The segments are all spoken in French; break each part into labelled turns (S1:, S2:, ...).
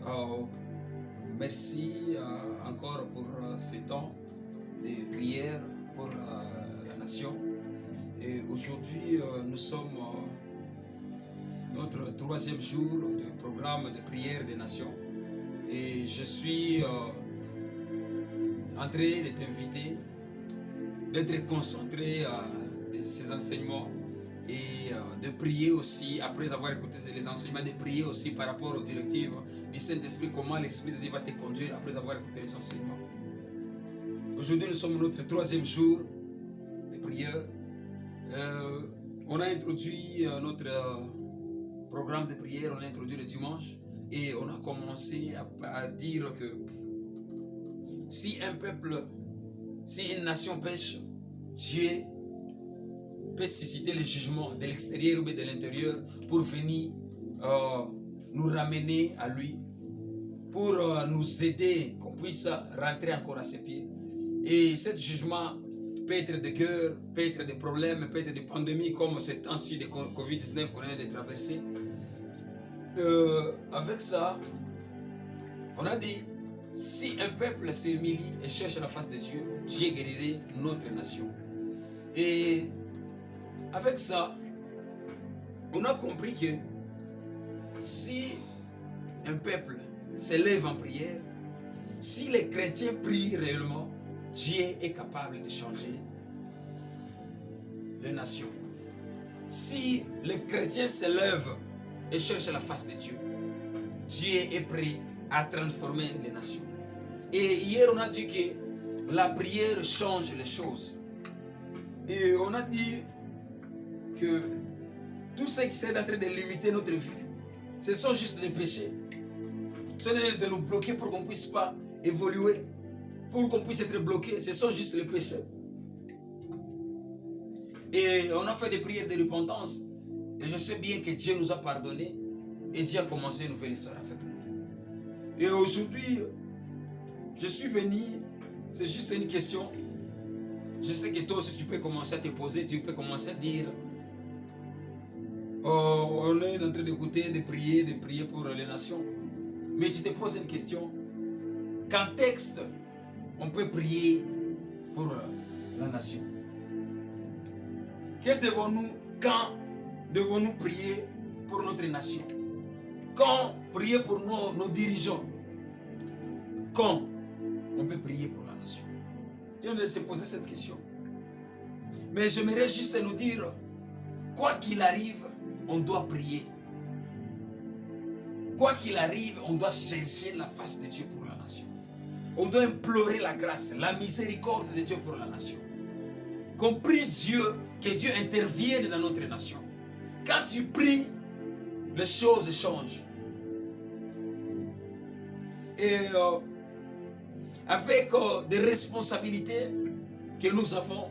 S1: Euh, Merci encore pour ce temps de prière pour la nation. Et aujourd'hui, nous sommes notre troisième jour du programme de prière des nations. Et je suis en train de t'inviter, d'être concentré à ces enseignements et de prier aussi, après avoir écouté les enseignements, de prier aussi par rapport aux directives du Saint-Esprit, comment l'Esprit de Dieu va te conduire après avoir écouté les enseignements. Aujourd'hui, nous sommes notre troisième jour de prière. On a introduit notre programme de prière, on a introduit le dimanche et on a commencé à dire que si un peuple, si une nation pêche, Dieu peut susciter le jugement de l'extérieur ou de l'intérieur pour venir nous ramener à lui, pour nous aider qu'on puisse rentrer encore à ses pieds. Et ce jugement peut être de guerre, peut être des problèmes, peut être des pandémies comme ce temps-ci de Covid-19 qu'on vient de traverser. Avec ça, on a dit, si un peuple s'humilie et cherche la face de Dieu, Dieu guérirait notre nation. Et avec ça, on a compris que si un peuple s'élève en prière, si les chrétiens prient réellement, Dieu est capable de changer les nations. Si les chrétiens s'élèvent et cherchent la face de Dieu, Dieu est prêt à transformer les nations. Et hier, on a dit que la prière change les choses. Et on a dit que tout ce qui est en train de limiter notre vie, ce sont juste les péchés. Ce sont de nous bloquer pour qu'on ne puisse pas évoluer, pour qu'on puisse être bloqué. Ce sont juste les péchés. Et on a fait des prières de repentance. Et je sais bien que Dieu nous a pardonné. Et Dieu a commencé une nouvelle histoire avec nous. Et aujourd'hui, je suis venu, c'est juste une question. Je sais que toi aussi tu peux commencer à te poser, tu peux commencer à dire, oh, on est en train d'écouter, de prier pour les nations. Mais tu te poses une question. Qu'en texte, on peut prier pour la nation? Quand devons-nous prier pour notre nation? Quand prier pour nos dirigeants? Quand on peut prier pour la nation? Et on doit se poser cette question. Mais j'aimerais juste nous dire, quoi qu'il arrive, on doit prier. Quoi qu'il arrive, on doit chercher la face de Dieu pour la nation. On doit implorer la grâce, la miséricorde de Dieu pour la nation. Qu'on prie Dieu, que Dieu intervienne dans notre nation. Quand tu pries, les choses changent. Et avec des responsabilités que nous avons,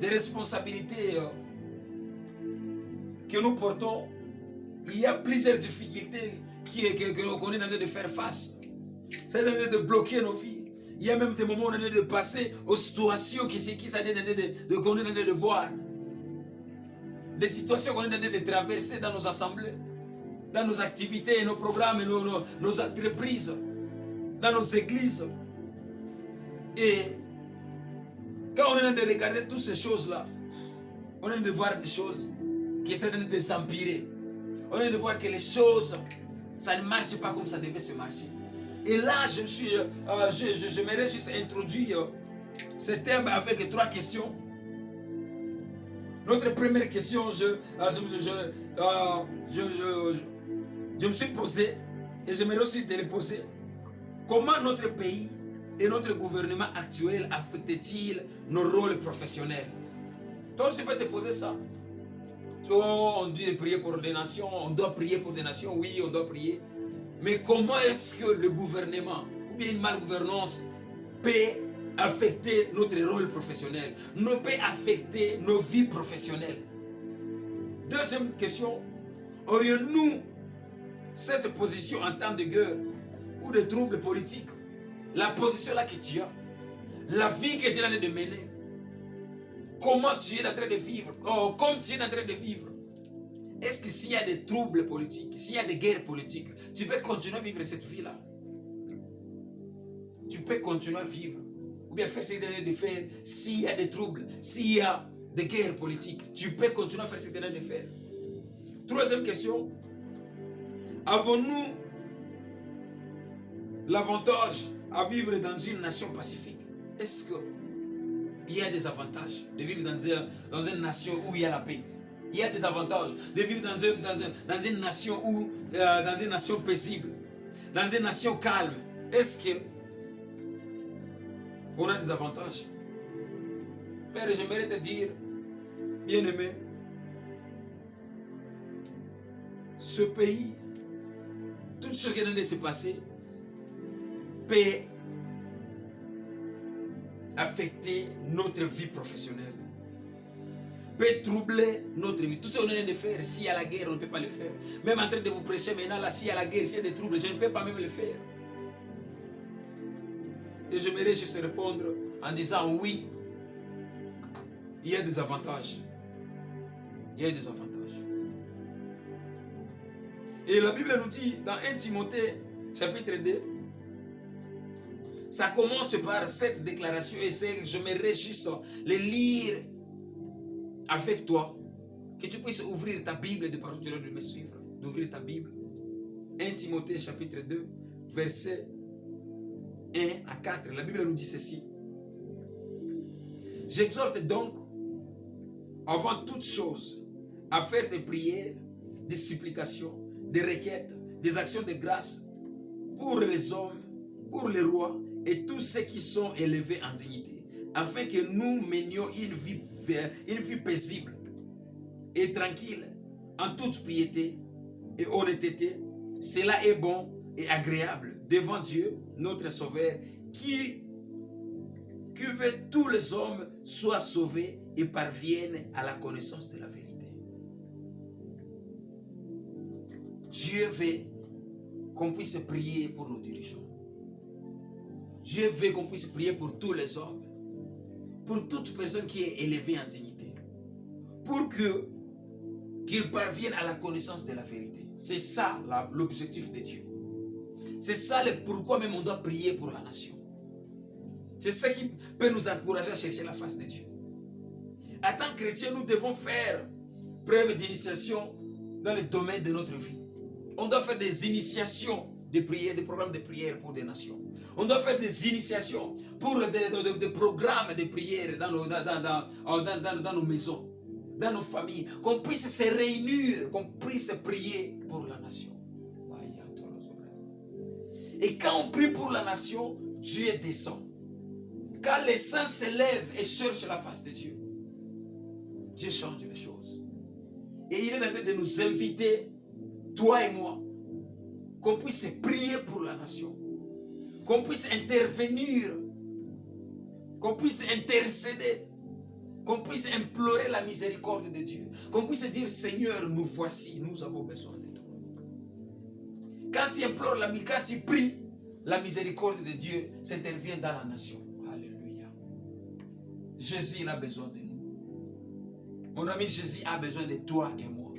S1: des responsabilités que nous portons, il y a plusieurs difficultés qu'on est en train de faire face. C'est en train de bloquer nos vies. Il y a même des moments où on est en train de passer aux situations qu'on est en train de voir. Des situations qu'on est en train de traverser dans nos assemblées, dans nos activités, nos programmes, nos entreprises, dans nos églises. Et quand on est en train de regarder toutes ces choses-là, on est en train de voir des choses qui sont en train de s'empirer. On est en train de voir que les choses, ça ne marche pas comme ça devait se marcher. Et là, j'aimerais juste introduire ce thème avec 3 questions. Notre première question, je me suis posé, et j'aimerais aussi te le poser. Comment notre pays et notre gouvernement actuel affectent-ils nos rôles professionnels? Toi aussi, tu peux te poser ça. On dit de prier pour des nations, on doit prier pour des nations, oui, on doit prier. Mais comment est-ce que le gouvernement ou bien une malgouvernance peut affecter notre rôle professionnel, peut affecter nos vies professionnelles? Deuxième question, aurions-nous cette position en temps de guerre ou de troubles politiques, la position là que tu as, la vie que tu es en train de mener, comment tu es en train de vivre, comme tu es en train de vivre, est-ce que s'il y a des troubles politiques, s'il y a des guerres politiques, tu peux continuer à vivre cette vie-là? Tu peux continuer à vivre. Ou bien faire ce que tu es de faire s'il y a des troubles, s'il y a des guerres politiques. Tu peux continuer à faire ce que tu es de faire. Troisième question. Avons-nous l'avantage à vivre dans une nation pacifique? Est-ce qu'il y a des avantages de vivre dans une nation où il y a la paix? Il y a des avantages de vivre dans une nation dans une nation paisible, dans une nation calme. Est-ce que on a des avantages? Père, j'aimerais te dire, bien-aimé, ce pays, toute chose qui vient de se passer, peut affecter notre vie professionnelle, peut troubler notre vie. Tout ce qu'on est en train de faire, s'il y a la guerre, on ne peut pas le faire. Même en train de vous prêcher maintenant, là, s'il y a la guerre, s'il y a des troubles, je ne peux pas même le faire. Et j'aimerais juste répondre en disant oui, il y a des avantages. Il y a des avantages. Et la Bible nous dit dans 1 Timothée chapitre 2, ça commence par cette déclaration et j'aimerais juste le lire avec toi, que tu puisses ouvrir ta Bible de partout de me suivre, d'ouvrir ta Bible. 1 Timothée chapitre 2, verset 1 à 4, la Bible nous dit ceci. J'exhorte donc, avant toute chose, à faire des prières, des supplications, des requêtes, des actions de grâce pour les hommes, pour les rois et tous ceux qui sont élevés en dignité, afin que nous menions une vie paisible et tranquille, en toute piété et honnêteté. Cela est bon et agréable devant Dieu, notre Sauveur, qui veut que tous les hommes soient sauvés et parviennent à la connaissance de la vérité. Dieu veut qu'on puisse prier pour nos dirigeants. Dieu veut qu'on puisse prier pour tous les hommes, pour toute personne qui est élevée en dignité, pour qu'ils parviennent à la connaissance de la vérité. C'est ça l'objectif de Dieu. C'est ça le pourquoi même on doit prier pour la nation. C'est ça qui peut nous encourager à chercher la face de Dieu. En tant que chrétiens, nous devons faire preuve d'initiation dans le domaine de notre vie. On doit faire des initiations de prière, des programmes de prière pour des nations. On doit faire des initiations pour des programmes de prière dans nos maisons, dans nos familles, qu'on puisse se réunir, qu'on puisse prier pour la nation. Et quand on prie pour la nation, Dieu descend. Quand les saints se lèvent et cherchent la face de Dieu, Dieu change les choses. Et il est en train de nous inviter, toi et moi, qu'on puisse prier pour la nation, qu'on puisse intervenir, qu'on puisse intercéder, qu'on puisse implorer la miséricorde de Dieu, qu'on puisse dire, Seigneur, nous voici, nous avons besoin de toi. Quand tu implores quand tu pries, la miséricorde de Dieu s'intervient dans la nation. Alléluia. Jésus, il a besoin de nous. Mon ami Jésus a besoin de toi et moi.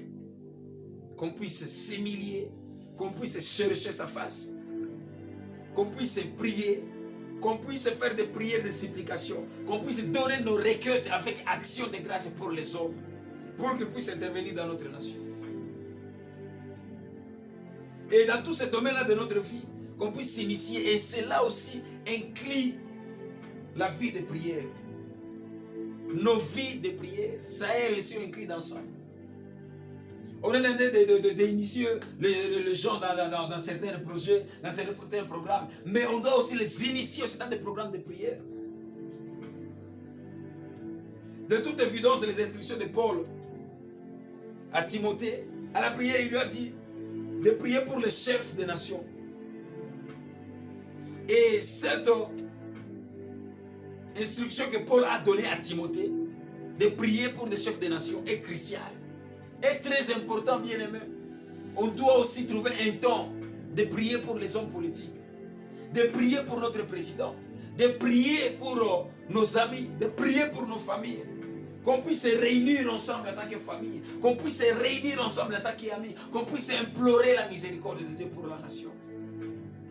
S1: Qu'on puisse s'humilier, qu'on puisse chercher sa face, qu'on puisse prier, qu'on puisse faire des prières de supplication, qu'on puisse donner nos requêtes avec action de grâce pour les hommes, pour qu'ils puissent intervenir dans notre nation. Et dans tous ces domaines-là de notre vie, qu'on puisse s'initier, et cela aussi inclut la vie de prière. Nos vies de prière, ça est aussi inclus dans ça. On est en train d'initier les gens dans certains projets, dans certains programmes, mais on doit aussi les initier aussi dans des programmes de prière. De toute évidence, les instructions de Paul à Timothée, à la prière, il lui a dit de prier pour les chefs des nations. Et cette instruction que Paul a donnée à Timothée, de prier pour des chefs des nations, est cruciale. Est très important, bien-aimé. On doit aussi trouver un temps de prier pour les hommes politiques, de prier pour notre président, de prier pour nos amis, de prier pour nos familles, Qu'on puisse se réunir ensemble en tant que famille. Qu'on puisse se réunir ensemble en tant qu'amis. Qu'on puisse implorer la miséricorde de Dieu pour la nation.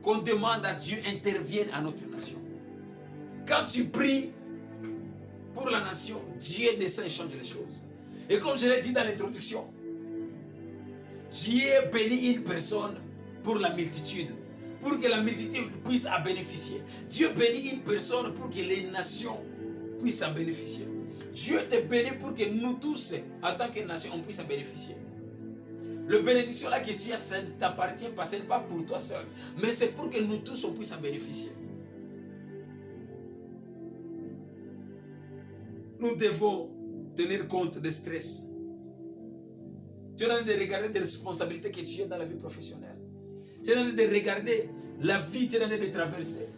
S1: Qu'on demande à Dieu intervienne à notre nation. Quand tu pries pour la nation, Dieu descend et change les choses. Et comme je l'ai dit dans l'introduction, Dieu bénit une personne pour la multitude. Pour que la multitude puisse en bénéficier. Dieu bénit une personne pour que les nations puissent en bénéficier. Dieu te bénit pour que nous tous, en tant que nation, on puisse en bénéficier. Le bénédiction là que tu as, ça ne t'appartient pas, ce n'est pas pour toi seul. Mais c'est pour que nous tous, on puisse en bénéficier. Nous devons tenir compte des stress. Tu es en train de regarder des responsabilités que tu as dans la vie professionnelle. Tu es en train de regarder la vie, tu es en train de traverser.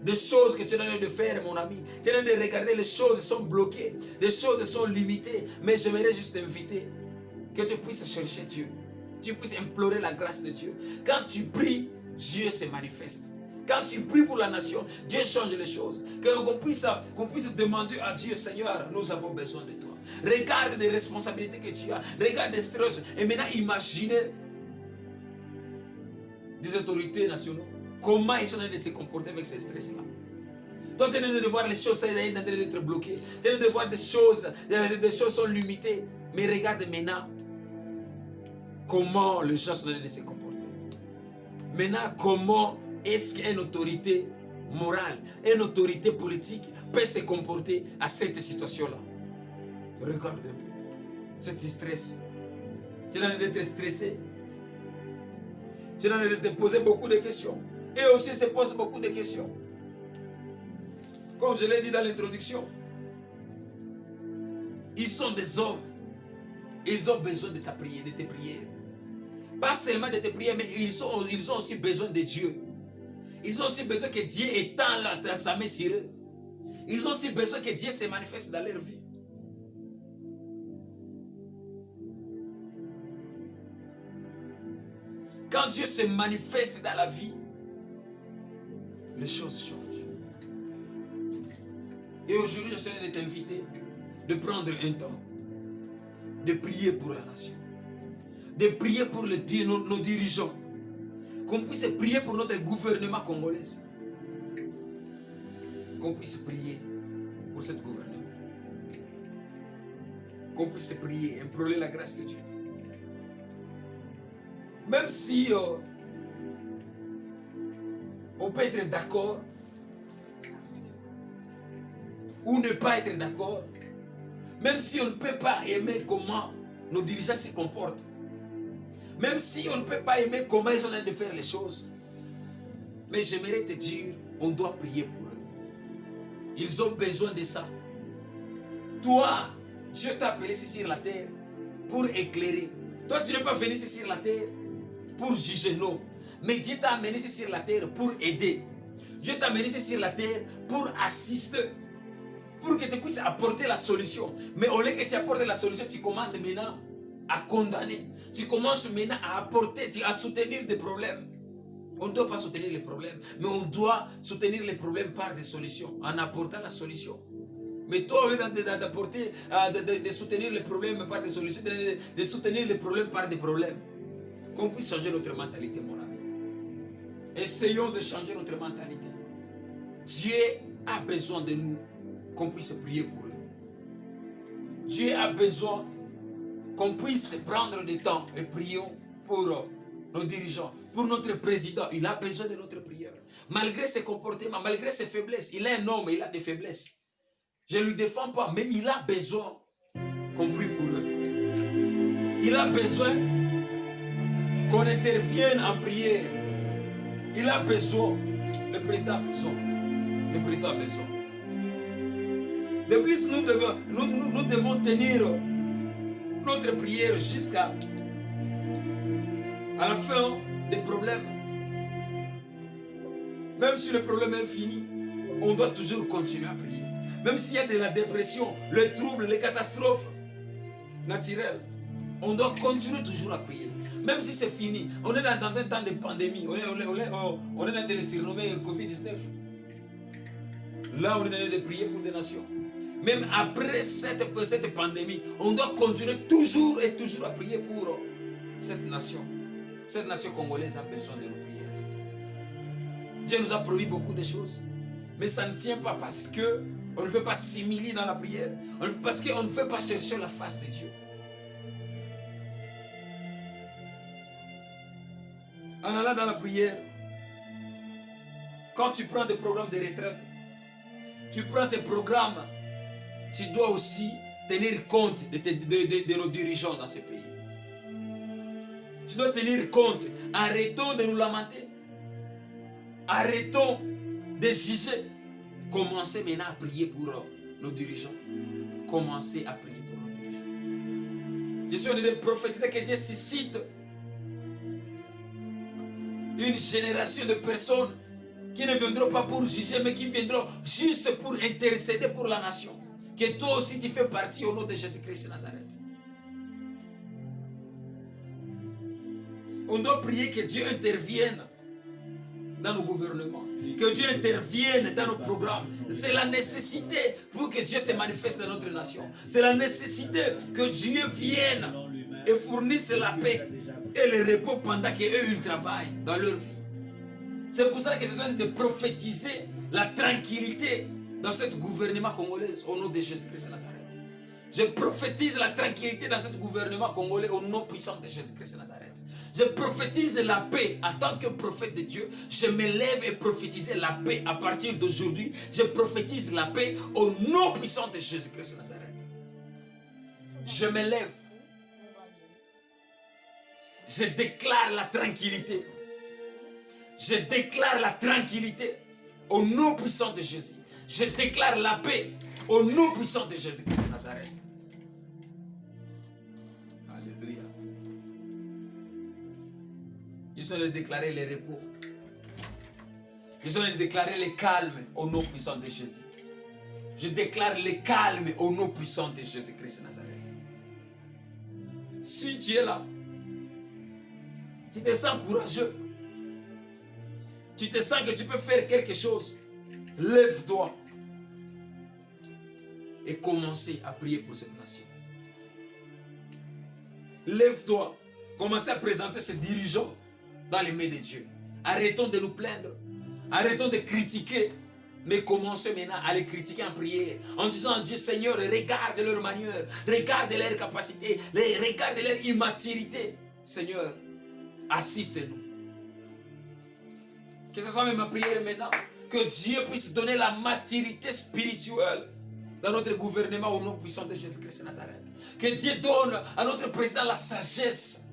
S1: Des choses que tu es en train de faire, mon ami. Tu es en train de regarder, les choses sont bloquées. Des choses sont limitées. Mais j'aimerais juste t'inviter que tu puisses chercher Dieu. Tu puisses implorer la grâce de Dieu. Quand tu pries, Dieu se manifeste. Quand tu pries pour la nation, Dieu change les choses. Qu'on puisse demander à Dieu, Seigneur, nous avons besoin de toi. Regarde les responsabilités que tu as. Regarde les stress. Et maintenant, imaginez des autorités nationales. Comment ils sont en train de se comporter avec ces stress-là. Toi, tu es en train de voir les choses en train d'être bloquées. Tu es en train de voir des choses sont limitées. Mais regarde maintenant comment les gens sont en train de se comporter. Maintenant, comment est-ce qu'une autorité morale, une autorité politique peut se comporter à cette situation-là? Regarde un peu. C'est stress. Tu es en train d'être stressé. Tu es en train de te poser beaucoup de questions. Et aussi, se pose beaucoup de questions. Comme je l'ai dit dans l'introduction, ils sont des hommes. Ils ont besoin de ta prière, de tes prières. Pas seulement de tes prières, mais ils ont aussi besoin de Dieu. Ils ont aussi besoin que Dieu étende sa main sur eux. Ils ont aussi besoin que Dieu se manifeste dans leur vie. Quand Dieu se manifeste dans la vie, les choses changent. Et aujourd'hui, je serais de t'inviter de prendre un temps, de prier pour la nation, de prier pour nos dirigeants, qu'on puisse prier pour notre gouvernement congolais, qu'on puisse prier pour ce gouvernement, qu'on puisse prier, implorer la grâce de Dieu. Même si on peut être d'accord ou ne pas être d'accord, même si on ne peut pas aimer comment nos dirigeants se comportent, même si on ne peut pas aimer comment ils sont en train de faire les choses, mais j'aimerais te dire, on doit prier pour eux. Ils ont besoin de ça. Toi, Dieu t'a appelé ici sur la terre pour éclairer. Toi, tu n'es pas venu ici sur la terre pour juger, non. Mais Dieu t'a amené ici sur la terre pour aider. Dieu t'a amené ici sur la terre pour assister. Pour que tu puisses apporter la solution. Mais au lieu que tu apportes la solution, tu commences maintenant à condamner. Tu commences maintenant à apporter, à soutenir des problèmes. On ne doit pas soutenir les problèmes, mais on doit soutenir les problèmes par des solutions, en apportant la solution. Mais toi, au lieu d'apporter, de soutenir les problèmes par des solutions, de soutenir les problèmes par des problèmes, qu'on puisse changer notre mentalité, mon ami. Essayons de changer notre mentalité. Dieu a besoin de nous, qu'on puisse prier pour eux. Dieu a besoin qu'on puisse prendre du temps et prions pour nos dirigeants, pour notre président. Il a besoin de notre prière. Malgré ses comportements, malgré ses faiblesses, il est un homme, il a des faiblesses. Je ne lui défends pas, mais il a besoin qu'on prie pour eux. Il a besoin qu'on intervienne en prière. Il a besoin, le président a besoin. Le président a besoin. De plus, nous devons tenir notre prière jusqu'à la fin des problèmes. Même si le problème est fini, on doit toujours continuer à prier. Même s'il y a de la dépression, le trouble, les catastrophes naturelles, on doit continuer toujours à prier. Même si c'est fini, on est dans un temps de pandémie, on est dans le surnommé Covid-19. Là, on est dans de prier pour des nations. Même après cette pandémie, on doit continuer toujours et toujours à prier pour cette nation. Cette nation congolaise a besoin de nos prières. Dieu nous a promis beaucoup de choses. Mais ça ne tient pas parce qu'on ne veut pas s'humilier dans la prière. Parce qu'on ne veut pas chercher la face de Dieu. En allant dans la prière, quand tu prends des programmes de retraite, tu prends tes programmes, tu dois aussi tenir compte de nos dirigeants dans ce pays. Tu dois tenir compte. Arrêtons de nous lamenter. Arrêtons de juger. Commencez maintenant à prier pour nos dirigeants. Commencez à prier pour nos dirigeants. Je suis en train de prophétiser que Dieu suscite une génération de personnes qui ne viendront pas pour juger, mais qui viendront juste pour intercéder pour la nation. Que toi aussi tu fais partie au nom de Jésus-Christ de Nazareth. On doit prier que Dieu intervienne dans nos gouvernements, que Dieu intervienne dans nos programmes. C'est la nécessité pour que Dieu se manifeste dans notre nation. C'est la nécessité que Dieu vienne et fournisse la paix et le repos pendant qu'eux ils travaillent dans leur vie. C'est pour ça que je suis en train de prophétiser la tranquillité dans ce gouvernement congolais au nom de Jésus-Christ de Nazareth. Je prophétise la tranquillité dans ce gouvernement congolais au nom puissant de Jésus-Christ de Nazareth. Je prophétise la paix en tant que prophète de Dieu. Je me lève et prophétise la paix à partir d'aujourd'hui. Je prophétise la paix au nom puissant de Jésus-Christ de Nazareth. Je me lève. Je déclare la tranquillité. Je déclare la tranquillité au nom puissant de Jésus. Je déclare la paix au nom puissant de Jésus-Christ de Nazareth. Alléluia. Je suis en train de déclarer le repos. Je suis en train de déclarer le calme au nom puissant de Jésus. Je déclare le calme au nom puissant de Jésus-Christ de Nazareth. Si tu es là, tu te sens courageux, tu te sens que tu peux faire quelque chose, lève-toi et commencez à prier pour cette nation. Lève-toi, commencez à présenter ces dirigeants dans les mains de Dieu. Arrêtons de nous plaindre, arrêtons de critiquer, mais commencez maintenant à les critiquer en prière, en disant à Dieu, Seigneur, regarde leur manière, regarde leur capacité, regarde leur immaturité. Seigneur, assiste-nous. Que ce soit même ma prière maintenant, que Dieu puisse donner la maturité spirituelle dans notre gouvernement au nom puissant de Jésus-Christ de Nazareth. Que Dieu donne à notre président la sagesse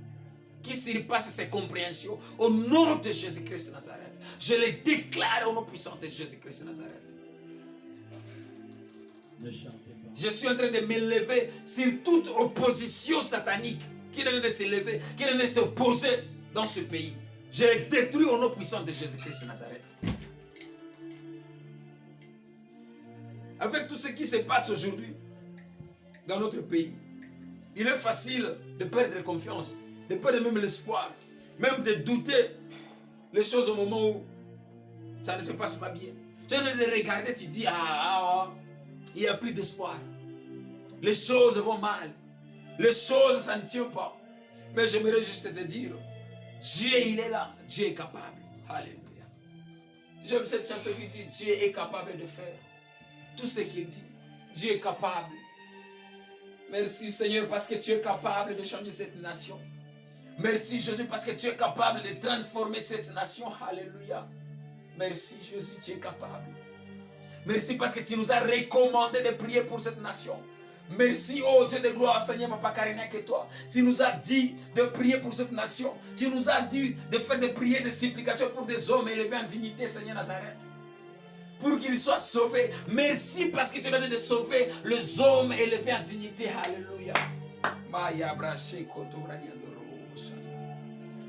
S1: qui surpasse ses compréhensions au nom de Jésus-Christ de Nazareth. Je le déclare au nom puissant de Jésus-Christ de Nazareth. Je suis en train de me lever sur toute opposition satanique qui est en train de se lever, qui est en train de s'opposer dans ce pays. Je le détruis au nom puissant de Jésus-Christ de Nazareth. Avec tout ce qui se passe aujourd'hui dans notre pays, il est facile de perdre confiance, de perdre même l'espoir, même de douter les choses au moment où ça ne se passe pas bien. Tu es en train de regarder, tu dis, il n'y a plus d'espoir. Les choses vont mal. Les choses, ça ne tient pas. Mais j'aimerais juste te dire, Dieu, il est là. Dieu est capable. Alléluia. J'aime cette chanson qui dit, Dieu est capable de faire tout ce qu'il dit. Dieu est capable. Merci Seigneur parce que tu es capable de changer cette nation. Merci Jésus parce que tu es capable de transformer cette nation. Alléluia. Merci Jésus, tu es capable. Merci parce que tu nous as recommandé de prier pour cette nation. Merci, oh Dieu de gloire, Seigneur, Papa Karina, que toi. Tu nous as dit de prier pour cette nation. Tu nous as dit de faire des prières, des supplications pour des hommes élevés en dignité, Seigneur Nazareth. Pour qu'ils soient sauvés. Merci parce que tu as donné de sauver les hommes élevés en dignité. Alléluia.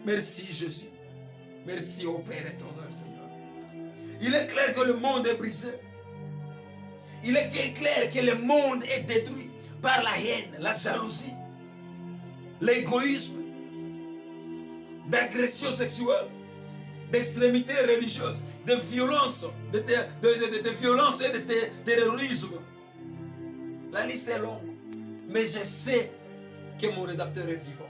S1: Merci Jésus. Merci au Père éternel, Seigneur. Il est clair que le monde est brisé. Il est clair que le monde est détruit par la haine, la jalousie, l'égoïsme, d'agression sexuelle, d'extrémité religieuse, de violence, de violence et de terrorisme. La liste est longue. Mais je sais que mon rédacteur est vivant.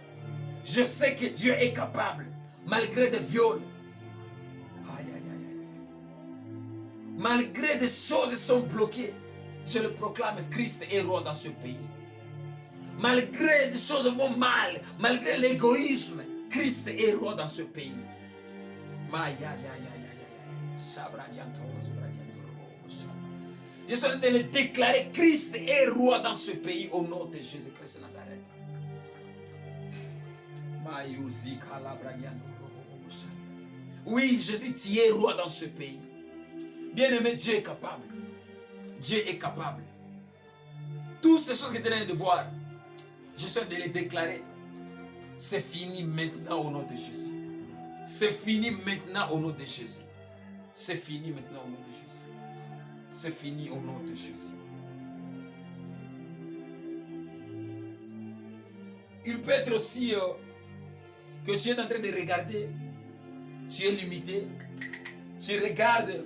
S1: Je sais que Dieu est capable, malgré des viols. Aïe, aïe, aïe, aïe. Malgré des choses sont bloquées, je le proclame, Christ est roi dans ce pays. Malgré des choses vont mal, malgré l'égoïsme, Christ est roi dans ce pays. Je suis en train de le déclarer, Christ est roi dans ce pays au nom de Jésus-Christ de Nazareth. Oui, Jésus, tu es roi dans ce pays. Bien-aimé, Dieu est capable. Dieu est capable. Toutes ces choses que tu es en train de voir, je suis en train de les déclarer. C'est fini maintenant au nom de Jésus. C'est fini maintenant au nom de Jésus. C'est fini maintenant au nom de Jésus. C'est fini au nom de Jésus. Il peut être aussi que tu es en train de regarder, tu es limité, tu regardes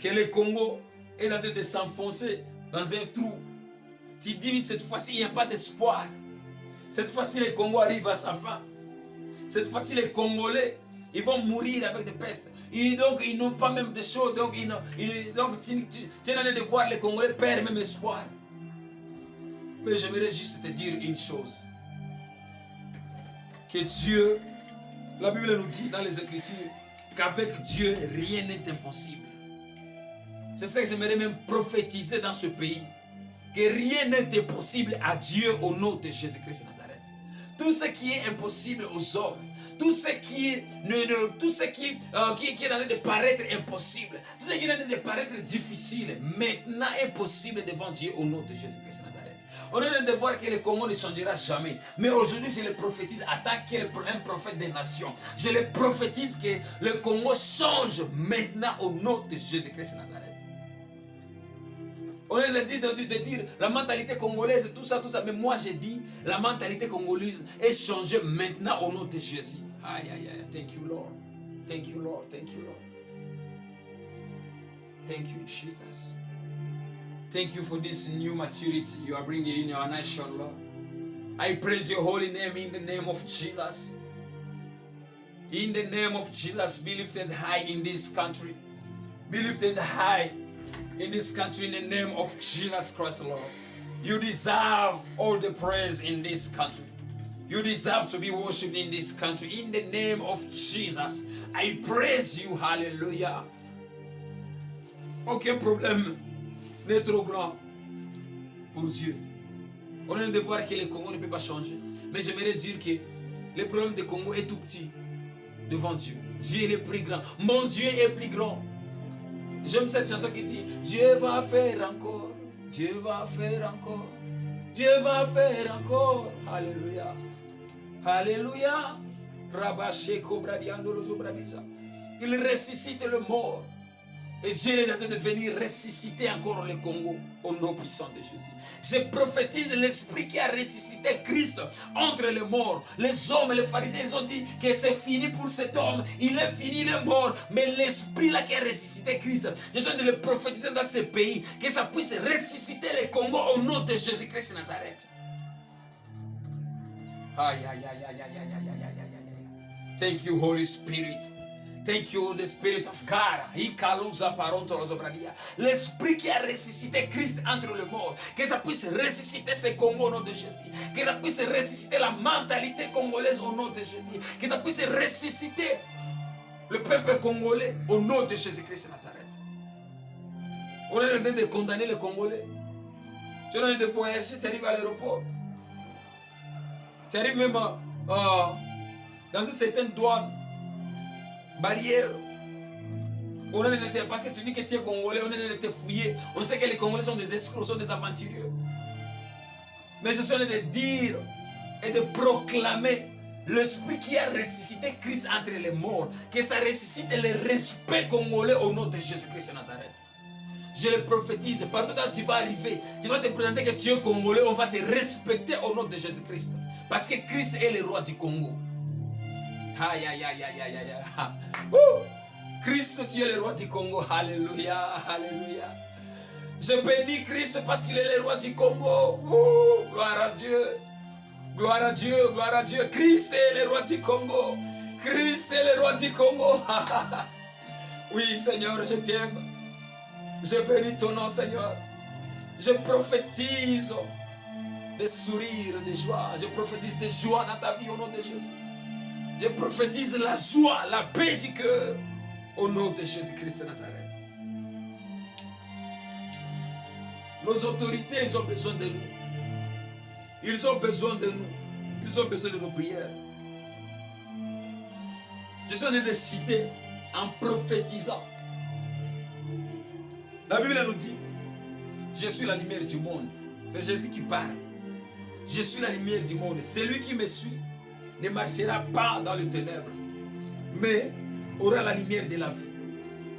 S1: que le Congo est en train de s'enfoncer dans un trou. Tu dis, mais cette fois-ci, il n'y a pas d'espoir. Cette fois-ci, le Congo arrive à sa fin. Cette fois-ci, les Congolais, ils vont mourir avec des pestes. Et donc, ils n'ont pas même de choses. Donc, tu es en train de voir les Congolais perdre même espoir. Mais j'aimerais juste te dire une chose. Que Dieu, la Bible nous dit dans les Écritures, qu'avec Dieu, rien n'est impossible. C'est ça que j'aimerais même prophétiser dans ce pays. Que rien n'est impossible à Dieu au nom de Jésus-Christ de Nazareth. Tout ce qui est impossible aux hommes, tout ce qui est en train de paraître impossible, tout ce qui est en train de paraître difficile, maintenant est possible devant Dieu au nom de Jésus-Christ de Nazareth. On est en train de voir que le Congo ne changera jamais. Mais aujourd'hui, je le prophétise en tant qu'un prophète des nations. Je le prophétise que le Congo change maintenant au nom de Jésus-Christ de Nazareth. On est en train de dire la mentalité congolaise, tout ça. Mais moi, je dis la mentalité congolaise est changée maintenant au nom de Jésus. Aïe, aïe, aïe. Thank you, Lord. Thank you, Lord. Thank you, Lord. Thank you, Jesus. Thank you for this new maturity you are bringing in our nation, Lord. I praise your holy name in the name of Jesus. In the name of Jesus, be lifted high in this country. Be lifted high in this country in the name of Jesus Christ, Lord. You deserve all the praise in this country. You deserve to be worshipped in this country. In the name of Jesus, I praise you. Hallelujah. Aucun problème n'est trop grand pour Dieu. On est de voir que le Congo ne peut pas changer. Mais j'aimerais dire que le problème du Congo est tout petit devant Dieu. Dieu est le plus grand. Mon Dieu est plus grand. J'aime cette chanson qui dit Dieu va faire encore. Dieu va faire encore. Dieu va faire encore. Alléluia. Alléluia. Il ressuscite le mort. Et Dieu est en train de venir ressusciter encore le Congo au nom puissant de Jésus. Je prophétise l'esprit qui a ressuscité Christ entre les morts. Les hommes et les pharisiens, ils ont dit que c'est fini pour cet homme. Il est fini, il est mort. Mais l'esprit là qui a ressuscité Christ, je suis en train de le prophétiser dans ce pays, que ça puisse ressusciter le Congo au nom de Jésus-Christ de Nazareth. Aïe, aïe, aïe, aïe, aïe, aïe, aïe, aïe, aïe. Thank you, Holy Spirit. Thank you, the Spirit of God. L'esprit qui a ressuscité Christ entre les morts, que ça puisse ressusciter ce Congo au nom de Jésus. Que ça puisse ressusciter la mentalité congolaise au nom de Jésus. Que ça puisse ressusciter le peuple congolais au nom de Jésus-Christ de Nazareth. On est en train de condamner les Congolais. Tu es en train de voyager, tu arrives à l'aéroport. Tu arrives même dans une certaine douane. Barrière. On est parce que tu dis que tu es Congolais, on est de te fouiller. On sait que les Congolais sont des escrocs, sont des aventuriers. Mais je suis en train de dire et de proclamer l'esprit qui a ressuscité Christ entre les morts, que ça ressuscite le respect congolais au nom de Jésus-Christ de Nazareth. Je le prophétise, partout où tu vas arriver, tu vas te présenter que tu es Congolais, on va te respecter au nom de Jésus-Christ. Parce que Christ est le roi du Congo. Aïe, aïe, aïe, aïe, aïe, aïe. Christ, tu es le roi du Congo. Alléluia, alléluia. Je bénis Christ parce qu'il est le roi du Congo. Oh, gloire à Dieu. Gloire à Dieu, gloire à Dieu. Christ est le roi du Congo. Christ est le roi du Congo. Oui, Seigneur, je t'aime. Je bénis ton nom, Seigneur. Je prophétise des sourires, des joies. Je prophétise des joies dans ta vie au nom de Jésus. Je prophétise la joie, la paix du cœur au nom de Jésus-Christ de Nazareth. Nos autorités, ils ont besoin de nous. Ils ont besoin de nous. Ils ont besoin de nos prières. Je suis en train de citer en prophétisant. La Bible nous dit, je suis la lumière du monde. C'est Jésus qui parle. Je suis la lumière du monde. Celui qui me suit ne marchera pas dans les ténèbres, mais aura la lumière de la vie.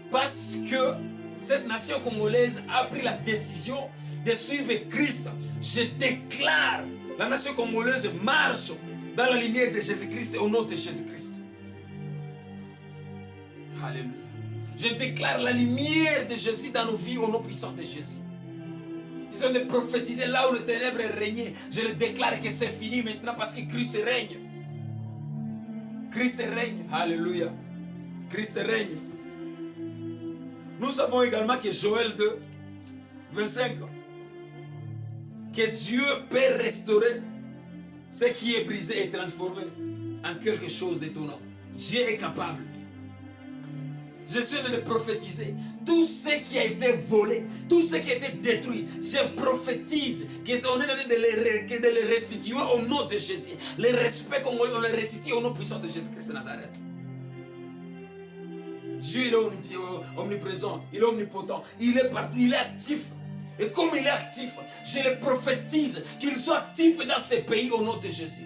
S1: Parce que cette nation congolaise a pris la décision de suivre Christ. Je déclare, la nation congolaise marche dans la lumière de Jésus-Christ au nom de Jésus-Christ. Alléluia. Je déclare la lumière de Jésus dans nos vies au nom puissant de Jésus. Ils ont de prophétiser là où le ténèbre régnait. Je le déclare que c'est fini maintenant parce que Christ règne. Christ règne. Alléluia. Christ règne. Nous savons également que Joël 2, 25, que Dieu peut restaurer ce qui est brisé et transformé en quelque chose d'étonnant. Dieu est capable. Je suis en train de prophétiser tout ce qui a été volé, tout ce qui a été détruit. Je prophétise qu'on est en train de les restituer au nom de Jésus. Le respect qu'on le restitue au nom puissant de Jésus-Christ de Nazareth. Dieu il est omniprésent, il est omnipotent, il est partout, il est actif. Et comme il est actif, je le prophétise qu'il soit actif dans ce pays au nom de Jésus.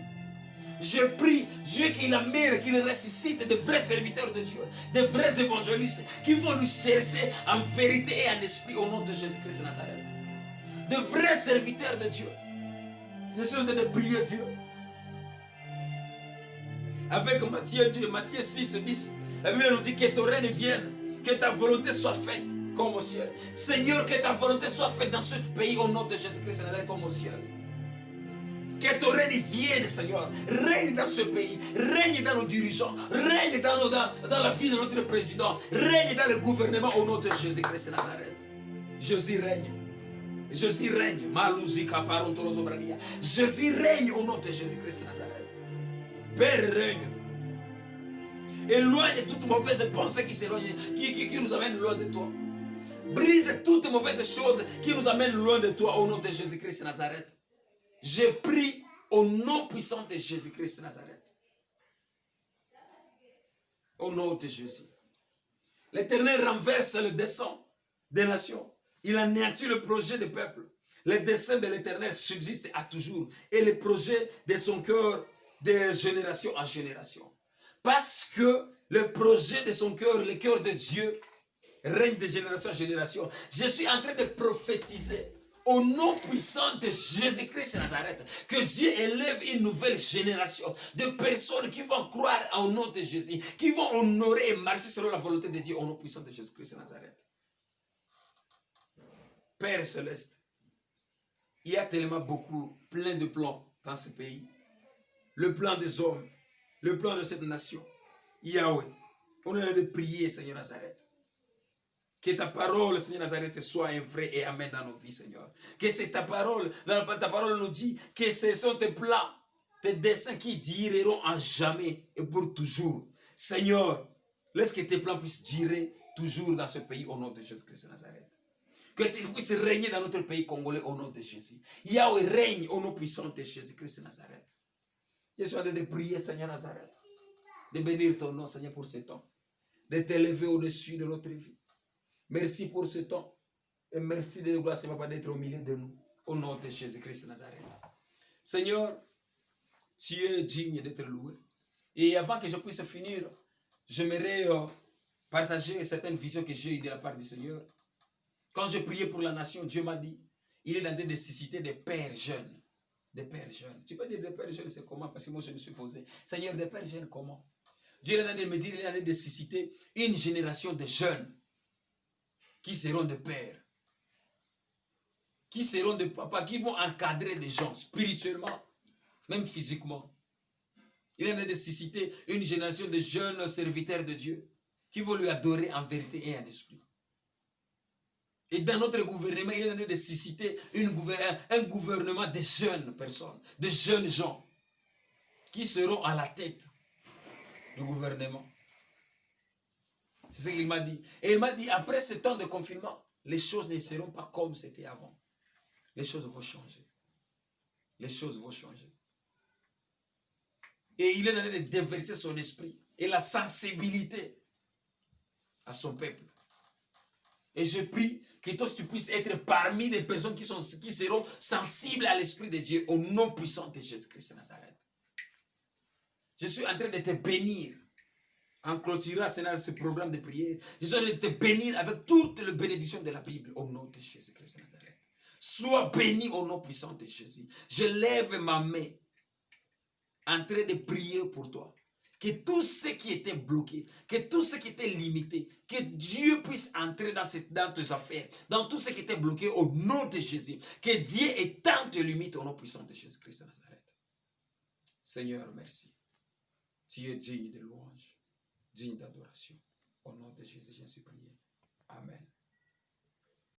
S1: Je prie Dieu qu'il amène, qu'il ressuscite de vrais serviteurs de Dieu, de vrais évangélistes qui vont nous chercher en vérité et en esprit au nom de Jésus-Christ de Nazareth. De vrais serviteurs de Dieu. Je suis en train de prier Dieu. Avec Matthieu 6, 10, la Bible nous dit que ton règne vienne, que ta volonté soit faite comme au ciel. Seigneur, que ta volonté soit faite dans ce pays au nom de Jésus-Christ de Nazareth comme au ciel. Que ton règne vienne, Seigneur. Règne dans ce pays. Règne dans nos dirigeants. Règne dans la vie de notre président. Règne dans le gouvernement au nom de Jésus-Christ de Nazareth. Jésus règne. Jésus règne. Jésus règne au nom de Jésus-Christ de Nazareth. Père règne. Éloigne toute mauvaise pensée qui nous amène loin de toi. Brise toutes mauvaises choses qui nous amènent loin de toi au nom de Jésus-Christ de Nazareth. Je prie au nom puissant de Jésus-Christ de Nazareth. Au nom de Jésus. L'Éternel renverse le dessein des nations. Il anéantit le projet du peuple. Le dessein de l'Éternel subsiste à toujours. Et le projet de son cœur de génération en génération. Parce que le projet de son cœur, le cœur de Dieu, règne de génération en génération. Je suis en train de prophétiser au nom puissant de Jésus-Christ de Nazareth, que Dieu élève une nouvelle génération de personnes qui vont croire au nom de Jésus, qui vont honorer et marcher selon la volonté de Dieu au nom puissant de Jésus-Christ de Nazareth. Père céleste, il y a tellement beaucoup, plein de plans dans ce pays. Le plan des hommes, le plan de cette nation. Yahweh, on est en train de prier, Seigneur Nazareth. Que ta parole, Seigneur Nazareth, soit un vrai et amen dans nos vies, Seigneur. Que c'est ta parole nous dit que ce sont tes plans, tes desseins qui dureront à jamais et pour toujours. Seigneur, laisse que tes plans puissent durer toujours dans ce pays au nom de Jésus-Christ de Nazareth. Que tu puisses régner dans notre pays congolais au nom de Jésus. Yahweh règne au nom puissant de Jésus-Christ de Nazareth. Je suis en train de prier, Seigneur Nazareth, de bénir ton nom, Seigneur, pour ce temps, de t'élever au-dessus de notre vie. Merci pour ce temps. Et merci de gloire, Papa, d'être au milieu de nous. Au nom de Jésus-Christ de Nazareth. Seigneur, tu es digne d'être loué. Et avant que je puisse finir, j'aimerais partager certaines visions que j'ai eues de la part du Seigneur. Quand je priais pour la nation, Dieu m'a dit, il est en train de susciter des pères jeunes. Des pères jeunes. Tu peux dire des pères jeunes, c'est comment? Parce que moi je me suis posé. Seigneur, des pères jeunes, comment? Dieu est en train de me dire, il est en train de susciter une génération de jeunes qui seront des pères. qui seront des papas, qui vont encadrer des gens spirituellement, même physiquement. Il en a nécessité une génération de jeunes serviteurs de Dieu qui vont lui adorer en vérité et en esprit. Et dans notre gouvernement, il en a nécessité un gouvernement de jeunes personnes, de jeunes gens qui seront à la tête du gouvernement. C'est ce qu'il m'a dit. Et il m'a dit, après ce temps de confinement, les choses ne seront pas comme c'était avant. Les choses vont changer. Les choses vont changer. Et il est en train de déverser son esprit et la sensibilité à son peuple. Et je prie que toi tu puisses être parmi des personnes qui seront sensibles à l'Esprit de Dieu au nom puissant de Jésus-Christ de Nazareth. Je suis en train de te bénir en clôturant ce programme de prière. Je suis en train de te bénir avec toutes les bénédictions de la Bible au nom de Jésus-Christ de Nazareth. Sois béni au nom puissant de Jésus. Je lève ma main en train de prier pour toi. Que tout ce qui était bloqué, que tout ce qui était limité, que Dieu puisse entrer dans tes affaires, dans tout ce qui était bloqué au nom de Jésus. Que Dieu étende tes limites au nom puissant de Jésus-Christ de Nazareth. Seigneur, merci. Tu es digne de louange, digne d'adoration. Au nom de Jésus, j'ai ainsi prié. Amen.